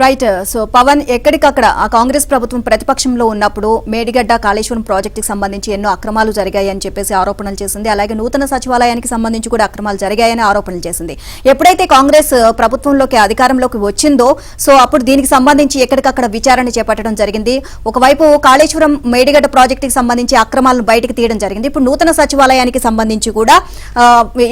Right. So Pawan, ఎక్కడికక్కడ ఆ కాంగ్రెస్ ప్రభుత్వం ప్రతిపక్షంలో ఉన్నప్పుడు మేడిగడ్డ కాళేశ్వరం ప్రాజెక్టుకి సంబంధించి ఎన్నో అక్రమాలు జరిగాయని చెప్పేసి ఆరోపణలు చేసింది. అలాగే నూతన సచివాలయానికి సంబంధించి కూడా అక్రమాలు జరిగాయని ఆరోపణలు చేసింది. ఎప్పుడైతే కాంగ్రెస్ ప్రభుత్వంలోకి అధికారంలోకి వచ్చిందో సో అప్పుడు దీనికి సంబంధించి ఎక్కడికక్కడ విచారణ చేపట్టడం జరిగింది. ఒకవైపు కాళేశ్వరం మేడిగడ్డ ప్రాజెక్టుకి సంబంధించి అక్రమాలను బయటకు తీయడం జరిగింది. ఇప్పుడు నూతన సచివాలయానికి సంబంధించి కూడా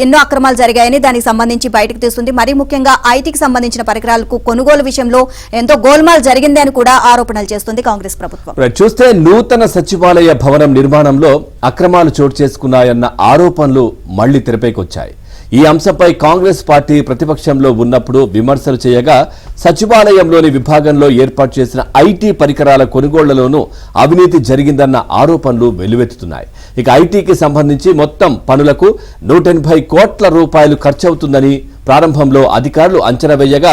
ఎన్నో అక్రమాలు జరిగాయని దానికి సంబంధించి బయటకు తీస్తుంది. మరీ ముఖ్యంగా ఐటీకి సంబంధించిన పరికరాలకు కొనుగోలు విషయంలో ఎంతో గోల్మాల్ జరిగింది అని కూడా ఆరోపణలు చేస్తుంది కాంగ్రెస్ ప్రభుత్వం. చూస్తే నూతన సచివాలయ భవనం నిర్మాణంలో అక్రమాలు చోటు చేసుకున్నాయన్న ఆరోపణలు మళ్లీ తెరపైకొచ్చాయి. ఈ అంశంపై కాంగ్రెస్ పార్టీ ప్రతిపక్షంలో ఉన్నప్పుడు విమర్శలు చేయగా సచివాలయంలోని విభాగంలో ఏర్పాటు చేసిన ఐటీ పరికరాల కొనుగోళ్లలోనూ అవినీతి జరిగిందన్న ఆరోపణలు వెల్లువెత్తుతున్నాయి. ఇక ఐటీకి సంబంధించి మొత్తం పనులకు 180 కోట్ల రూపాయలు ఖర్చవుతుందని ప్రారంభంలో అధికారులు అంచనా వేయగా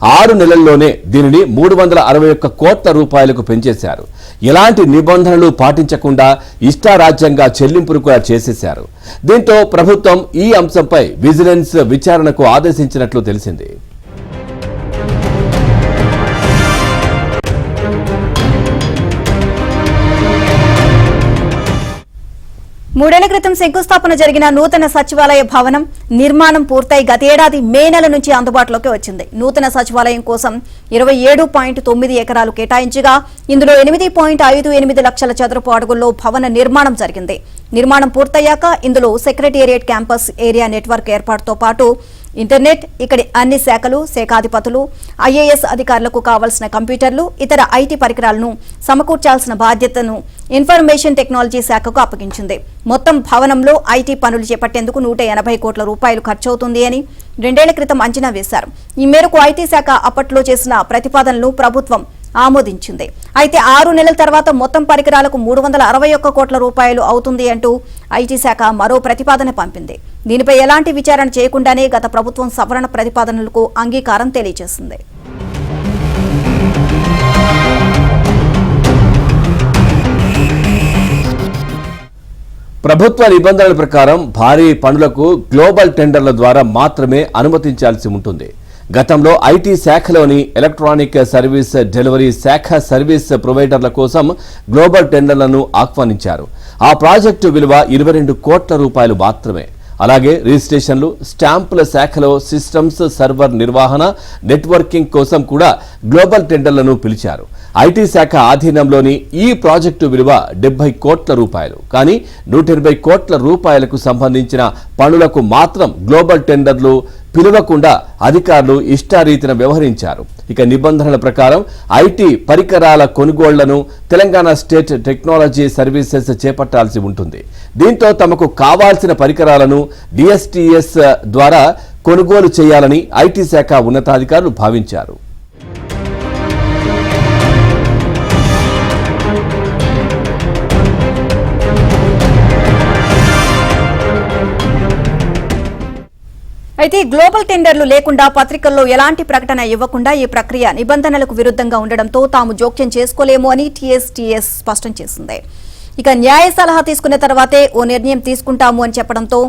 6 నెలల్లోనే దీనిని 361 కోట్ల రూపాయలకు పెంచేశారు. ఎలాంటి నిబంధనలు పాటించకుండా ఇష్టారాజ్యంగా చెల్లింపులు కూడా చేసేశారు. దీంతో ప్రభుత్వం ఈ అంశంపై విజిలెన్స్ విచారణకు ఆదేశించినట్లు తెలిసింది. మూడేళ్ల క్రితం శంకుస్థాపన జరిగిన నూతన సచివాలయ భవనం నిర్మాణం పూర్తయి గత ఏడాది మే నెల నుంచి అందుబాటులోకి వచ్చింది. నూతన సచివాలయం కోసం 27.9 ఎకరాలు కేటాయించగా ఇందులో 8.58 లక్షల చదరపు అడుగుల్లో భవన నిర్మాణం జరిగింది. నిర్మాణం పూర్తయ్యాక ఇందులో సెక్రటేరియట్ క్యాంపస్ ఏరియా నెట్వర్క్ ఏర్పాటుతో పాటు ఇంటర్నెట్, ఇక్కడి అన్ని శాఖలు, శాఖాధిపతులు, ఐఏఎస్ అధికారులకు కావాల్సిన కంప్యూటర్లు, ఇతర ఐటీ పరికరాలను సమకూర్చాల్సిన బాధ్యతను ఇన్ఫర్మేషన్ టెక్నాలజీ శాఖకు అప్పగించింది. మొత్తం భవనంలో ఐటీ పనులు చేపట్టేందుకు 180 కోట్ల రూపాయలు ఖర్చవుతుంది అని 2 ఏళ్ల క్రితం అంచనా వేశారు. ఈ మేరకు ఐటీ శాఖ అప్పట్లో చేసిన ప్రతిపాదనలు ప్రభుత్వం ఆమోదించింది. అయితే 6 నెలల తర్వాత మొత్తం పరికరాలకు 361 కోట్ల రూపాయలు అవుతుంది అంటూ ఐటీ శాఖ మరో ప్రతిపాదన పంపింది. దీనిపై ఎలాంటి విచారణ చేయకుండానే గత ప్రభుత్వం సవరణ ప్రతిపాదనలకు అంగీకారం తెలియజేసింది. ప్రభుత్వ నిబంధనల ప్రకారం భారీ పనులకు గ్లోబల్ టెండర్ల ద్వారా మాత్రమే అనుమతించాల్సి ఉంటుంది. గతంలో ఐటీ శాఖలోని ఎలక్ట్రానిక్ సర్వీస్ డెలివరీ శాఖ సర్వీస్ ప్రొవైడర్ల కోసం గ్లోబల్ టెండర్లను ఆహ్వానించారు. ఆ ప్రాజెక్టు విలువ 22 కోట్ల రూపాయలు మాత్రమే. అలాగే రిజిస్ట్రేషన్లు, స్టాంపుల శాఖలో సిస్టమ్స్, సర్వర్ నిర్వహణ, నెట్వర్కింగ్ కోసం కూడా గ్లోబల్ టెండర్లను పిలిచారు. ఐటీ శాఖ ఆధీనంలోని ఈ ప్రాజెక్టు విలువ 70 కోట్ల రూపాయలు. కానీ 180 కోట్ల రూపాయలకు సంబంధించిన పనులకు మాత్రం గ్లోబల్ టెండర్లు పిలవకుండా అధికారులు ఇష్టారీతిన వ్యవహరించారు. ఇక నిబంధనల ప్రకారం ఐటీ పరికరాల కొనుగోళ్లను తెలంగాణ స్టేట్ టెక్నాలజీ సర్వీసెస్ చేపట్టాల్సి ఉంటుంది. దీంతో తమకు కావాల్సిన పరికరాలను డిఎస్టీఎస్ ద్వారా కొనుగోలు చేయాలని ఐటీ శాఖ ఉన్నతాధికారులు భావించారు. అయితే గ్లోబల్ టెండర్లు లేకుండా పత్రికల్లో ఎలాంటి ప్రకటన ఇవ్వకుండా ఈ ప్రక్రియ నిబంధనలకు విరుద్ధంగా ఉండడంతో తాము జోక్యం చేసుకోలేము అని టీఎస్టీఎస్ స్పష్టం చేసింది. ఇక న్యాయ సలహా తీసుకున్న తర్వాతే ఓ నిర్ణయం తీసుకుంటాము అని చెప్పడంతో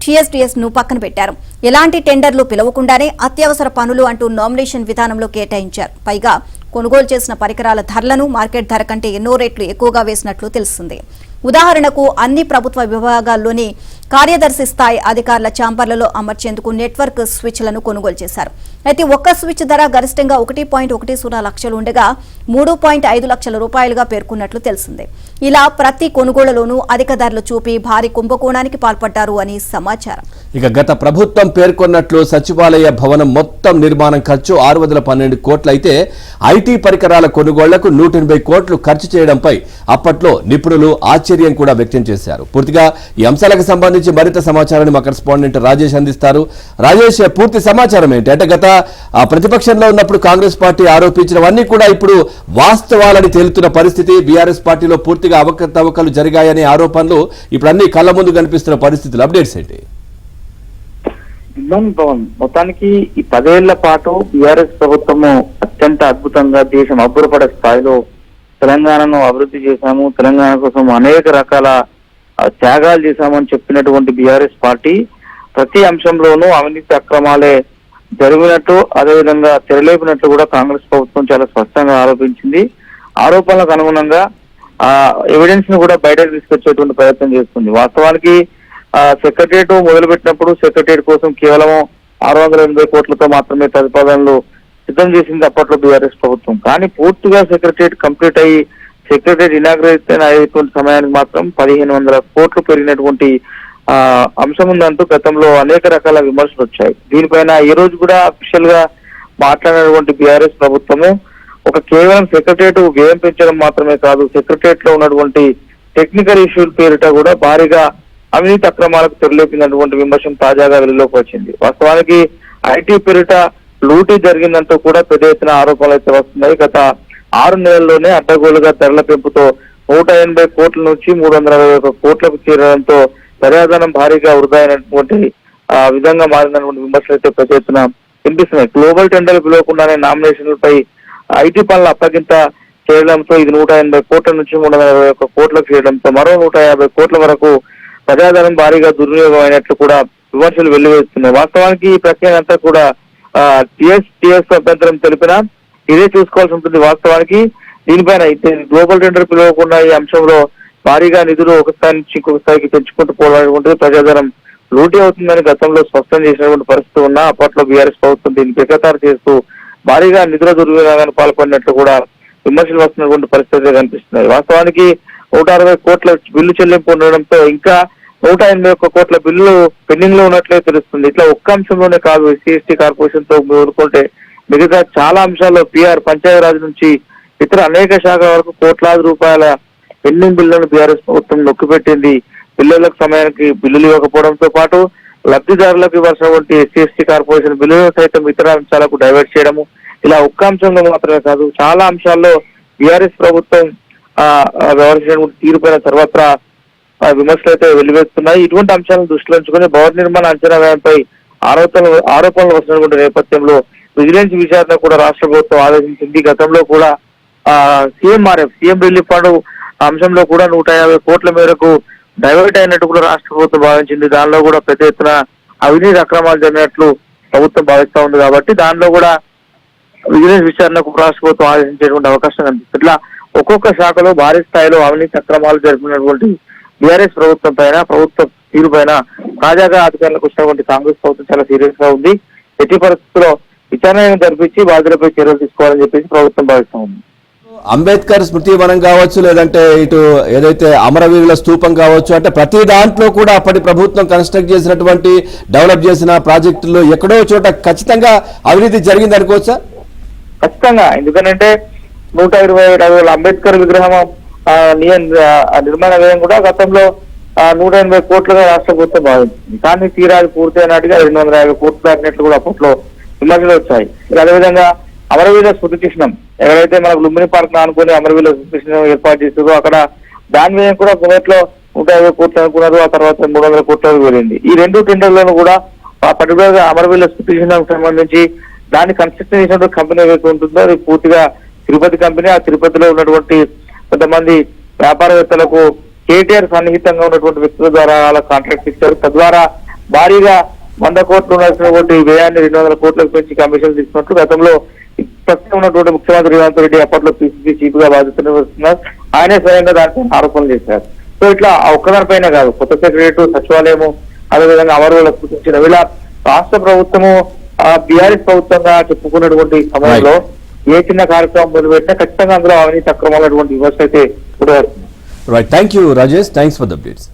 టీఎస్టీఎస్ ను పక్కన పెట్టారు. ఎలాంటి టెండర్లు పిలవకుండానే అత్యవసర పనులు అంటూ నామినేషన్ విధానంలో కేటాయించారు. పైగా కొనుగోలు చేసిన పరికరాల ధరలను మార్కెట్ ధర కంటే ఎన్నో రెట్లు ఎక్కువగా వేసినట్లు తెలుస్తుంది. ఉదాహరణకు అన్ని ప్రభుత్వ విభాగాల్లోని కార్యదర్శి స్థాయి అధికారుల ఛాంబర్లలో అమర్చేందుకు నెట్వర్క్ స్విచ్లను కొనుగోలు చేశారు. అయితే ఒక్క స్విచ్ ధర గరిష్టంగా 1.10 లక్షలు ఉండగా 3.5 లక్షల రూపాయలుగా పేర్కొన్నట్లు తెలిసింది. ఇలా ప్రతి కొనుగోలులోనూ అధిక ధరలు చూపి భారీ కుంభకోణానికి పాల్పడ్డారు అని సమాచారం. ఇక గత ప్రభుత్వం పేర్కొన్నట్లు సచివాలయ భవనం మొత్తం నిర్మాణం ఖర్చు 612 కోట్లయితే ఐటీ పరికరాల కొనుగోళ్లకు 180 కోట్లు ఖర్చు చేయడంపై అప్పట్లో నిపుణులు ఆశ్చర్యం కూడా వ్యక్తం చేశారు. పూర్తిగా ఈ అంశాలకు సంబంధించి మరింత సమాచారాన్ని మా కరెస్పాండెంట్ రాజేష్ అందిస్తారు. రాజేష్, పూర్తి సమాచారం ఏంటి? అంటే గత ప్రతిపక్షంలో ఉన్నప్పుడు కాంగ్రెస్ పార్టీ ఆరోపించినవన్నీ కూడా ఇప్పుడు వాస్తవాలని తేలుతున్న పరిస్థితి. బీఆర్ఎస్ పార్టీలో పూర్తిగా అవకతవకలు జరిగాయనే ఆరోపణలు ఇప్పుడు అన్ని కళ్ళ ముందు కనిపిస్తున్న పరిస్థితులు. అప్డేట్స్ ఏంటి? మొత్తానికి ఈ 10 ఏళ్ల పాటు బీఆర్ఎస్ ప్రభుత్వము అత్యంత అద్భుతంగా దేశం అబ్బురపడే స్థాయిలో తెలంగాణను అభివృద్ధి చేశాము, తెలంగాణ కోసం అనేక రకాల త్యాగాలు చేశామని చెప్పినటువంటి బీఆర్ఎస్ పార్టీ ప్రతి అంశంలోనూ అవినీతి అక్రమాలే జరిగినట్టు అదేవిధంగా తెరలేపినట్లు కూడా కాంగ్రెస్ ప్రభుత్వం చాలా స్పష్టంగా ఆరోపించింది. ఆరోపణలకు అనుగుణంగా ఎవిడెన్స్ ను కూడా బయటకు తీసుకొచ్చేటువంటి ప్రయత్నం చేస్తుంది. వాస్తవానికి సెక్రటరియట్ మొదలుపెట్టినప్పుడు సెక్రటరియట్ కోసం కేవలం 680 కోట్లతో మాత్రమే ప్రతిపాదనలు సిద్ధం చేసింది అప్పట్లో బీఆర్ఎస్ ప్రభుత్వం. కానీ పూర్తిగా సెక్రటరియట్ కంప్లీట్ అయ్యి సెక్రటరియట్ ఇనాగ్రేషన్ అయ్యేటువంటి సమయానికి మాత్రం 1500 కోట్లు పెరిగినటువంటి అంశం ఉందంటూ గతంలో అనేక రకాల విమర్శలు వచ్చాయి. దీనిపైన ఈ రోజు కూడా అఫీషియల్ గా మాట్లాడినటువంటి బీఆర్ఎస్ ప్రభుత్వము కేవలం సెక్రటరియట్ వ్యయం పెంచడం మాత్రమే కాదు, సెక్రటరియట్ లో ఉన్నటువంటి టెక్నికల్ ఇష్యూల పేరిట కూడా భారీగా అవినీతి అక్రమాలకు తెరలేపినటువంటి విమర్శం తాజాగా వెలుగులోకి వచ్చింది. వాస్తవానికి ఐటీ పేరిట లూటీ జరిగిందంటూ కూడా పెద్ద ఎత్తున ఆరోపణలు అయితే వస్తున్నాయి. గత 6 నెలల్లోనే అడ్డగోలుగా ధరల పెంపుతో 180 కోట్ల నుంచి 321 కోట్లకు చేరడంతో ప్రజాధనం భారీగా వృధా అయినటువంటి విధంగా మారినటువంటి విమర్శలు అయితే పెద్ద ఎత్తున వినిపిస్తున్నాయి. గ్లోబల్ టెండర్లు పిలవకుండానే నామినేషన్లపై ఐటీ పనుల అప్పగింత చేయడంతో ఇది 180 కోట్ల నుంచి 321 కోట్లకు చేయడంతో మరో 150 కోట్ల వరకు ప్రజాధనం భారీగా దుర్వినియోగం అయినట్లు కూడా విమర్శలు వెల్లువెత్తున్నాయి. వాస్తవానికి ఈ ప్రక్రియ అంతా కూడా టీఎస్ అభ్యంతరం తెలిపినా ఇదే చూసుకోవాల్సి ఉంటుంది. వాస్తవానికి దీనిపైన గ్లోబల్ టెండర్ పిలవకుండా ఈ అంశంలో భారీగా నిధులు ఒక స్థాయి నుంచి ఇంకొక స్థాయికి పెంచుకుంటూ పోవాలనుకుంటే ప్రజాధనం లూటీ అవుతుందని గతంలో స్పష్టం చేసినటువంటి పరిస్థితి ఉన్నా అప్పట్లో బీఆర్ఎస్ ప్రభుత్వం దీన్ని బేఖతారు చేస్తూ భారీగా నిధుల దుర్వినియోగానికి పాల్పడినట్లు కూడా విమర్శలు వస్తున్నటువంటి పరిస్థితులు కనిపిస్తున్నాయి. వాస్తవానికి 160 కోట్ల బిల్లు చెల్లింపు ఉండడంతో ఇంకా 181 కోట్ల బిల్లు పెండింగ్ లో ఉన్నట్లే తెలుస్తుంది. ఇట్లా ఒక్క అంశంలోనే కాదు, ఎస్సీ కార్పొరేషన్ తో మొదలుకుంటే మిగతా చాలా అంశాల్లో పిఆర్ పంచాయతీరాజ్ నుంచి ఇతర అనేక శాఖల వరకు కోట్లాది రూపాయల పెండింగ్ బిల్లులను బీఆర్ఎస్ ప్రభుత్వం నొక్కిపెట్టింది. బిల్లులకు సమయానికి బిల్లులు ఇవ్వకపోవడంతో పాటు లబ్ధిదారులకు ఇవ్వాల్సినటువంటి ఎస్సీ కార్పొరేషన్ బిల్లులను సైతం ఇతర అంశాలకు డైవర్ట్ చేయడము, ఇలా ఒక్క అంశంలో మాత్రమే కాదు చాలా అంశాల్లో బీఆర్ఎస్ ప్రభుత్వం వ్యవహరించినటువంటి తీరుపైన సర్వత్రా విమర్శలు అయితే వెల్లువెత్తున్నాయి. ఇటువంటి అంశాలను దృష్టిలో ఉంచుకుని భవన నిర్మాణ అంచనా వ్యయంపై ఆరోపణలు వస్తున్నటువంటి నేపథ్యంలో విజిలెన్స్ విచారణ కూడా రాష్ట్ర ప్రభుత్వం ఆదేశించింది. గతంలో కూడా సీఎం రిలీఫ్ ఫండ్ అంశంలో కూడా 150 కోట్ల మేరకు డైవర్ట్ అయినట్టు కూడా రాష్ట్ర ప్రభుత్వం భావించింది. దానిలో కూడా పెద్ద ఎత్తున అవినీతి అక్రమాలు జరిగినట్లు ప్రభుత్వం భావిస్తా ఉంది. కాబట్టి దానిలో కూడా విజిలెన్స్ విచారణకు రాష్ట్ర ప్రభుత్వం ఆదేశించేటువంటి అవకాశం కనిపిస్తుంది. ఇట్లా ఒక్కొక్క శాఖలో భారీ స్థాయిలో అవినీతి అక్రమాలు జరిపినటువంటి బీఆర్ఎస్ ప్రభుత్వం పైన ప్రభుత్వ తీరు పైన తాజాగా అధికారులకు వచ్చినటువంటి కాంగ్రెస్ ప్రభుత్వం చాలా సీరియస్ గా ఉంది. ఎట్టి పరిస్థితుల్లో విచారణ జరిపించి బాధ్యులపై చర్యలు తీసుకోవాలని చెప్పేసి ప్రభుత్వం భావిస్తా ఉంది. అంబేద్కర్ స్మృతి వనం కావచ్చు, లేదంటే ఇటు ఏదైతే అమరవీరుల స్తూపం కావచ్చు, అంటే ప్రతి దాంట్లో కూడా అప్పటి ప్రభుత్వం కన్స్ట్రక్ట్ చేసినటువంటి డెవలప్ చేసిన ప్రాజెక్టుల్లో ఎక్కడో చోట ఖచ్చితంగా అవినీతి జరిగింది అనుకోవచ్చా? ఖచ్చితంగా. ఎందుకంటే 127 అడుగుల అంబేద్కర్ విగ్రహం నిర్మాణ వ్యయం కూడా గతంలో 180 కోట్లుగా రాష్ట్ర ప్రభుత్వం భావించింది. కానీ తీరాది పూర్తయినట్టుగా 250 కోట్లు దాటినట్లు కూడా అప్పట్లో విమర్శలు వచ్చాయి. అదేవిధంగా అమరవీరుల స్మృతి చిహ్నం ఎవరైతే మనకు లుంబిని పార్క్ అనుకుని అమరవీరుల స్మృతి చిహ్నం ఏర్పాటు చేస్తుందో అక్కడ దాని వ్యయం కూడా మొదట్లో 150 కోట్లు అనుకున్నారు, ఆ తర్వాత 300 కోట్లకు వెళ్ళింది. ఈ 2 టెండర్లను కూడా పర్టికులర్ గా అమరవీరుల స్మృతి చిహ్నం సంబంధించి దాన్ని కన్స్ట్రక్షన్ చేసినటువంటి కంపెనీ ఏదైతే ఉంటుందో అది పూర్తిగా తిరుపతి కంపెనీ. ఆ తిరుపతిలో ఉన్నటువంటి కొంతమంది వ్యాపారవేత్తలకు కేటీఆర్ సన్నిహితంగా ఉన్నటువంటి వ్యక్తుల ద్వారా వాళ్ళ కాంట్రాక్ట్ ఇచ్చారు. తద్వారా భారీగా 100 కోట్లు ఉండాల్సినటువంటి వ్యయాన్ని 200 కోట్లకు పెంచి కమిషన్ తీసుకున్నట్లు గతంలో ప్రస్తుతం ఉన్నటువంటి ముఖ్యమంత్రి రేవంత్ రెడ్డి అప్పట్లో పిసిసి చీఫ్ గా బాధ్యతలు వస్తున్నారు. ఆయనే స్వయంగా దానిపై ఆరోపణలు చేశారు. సో ఇట్లా ఒక్కదానిపైన కాదు, కొత్త సెక్రటరియట్, సచివాలయము, అదేవిధంగా అమరవీరులకు సూచించిన ఇలా రాష్ట్ర ప్రభుత్వము బీఆర్ఎస్ ప్రభుత్వంగా చెప్పుకున్నటువంటి సమయంలో ఏ చిన్న కార్యక్రమం మొదలుపెట్టినా ఖచ్చితంగా అందులో అవినీతి అక్రమాలటువంటి విమర్శ అయితే కూడా. Right, thank you Rajesh, thanks for the updates.